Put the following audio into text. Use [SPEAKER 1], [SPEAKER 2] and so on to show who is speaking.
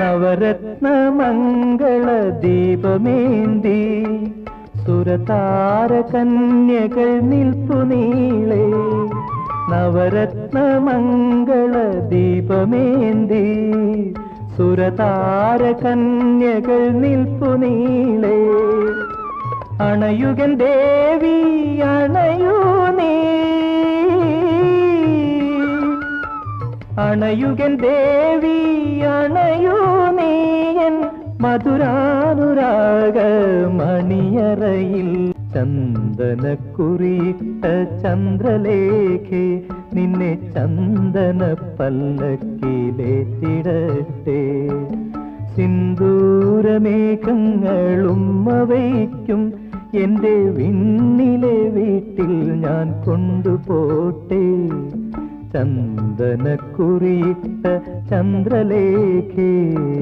[SPEAKER 1] നവരത്ന മംഗള ദീപമേന്തി സുരതാര കന്യകൾ നിൽപ്പു നീളെ. നവരത്ന മംഗള ദീപമേന്തി സുരതാര കന്യകൾ നിൽപ്പു നീളെ. അണയുകൻ ദേവി അണയൂ നീ, അണയുകൻ ദേവി അണയൂ നീയൻ മധുരാനുരാഗ മണിയറയിൽ. ചന്ദനക്കുറിയിട്ട ചന്ദ്രലേഖേ നിന്നെ ചന്ദന പല്ലക്കിലേറ്റിടട്ടെ. സിന്ദൂരമേഘങ്ങളും അവയ്ക്കും എന്റെ വിണ്ണിലെ വീട്ടിൽ ഞാൻ കൊണ്ടുപോട്ടെ. ചന്ദനക്കുറിയിട്ട ചന്ദ്രലേഖേ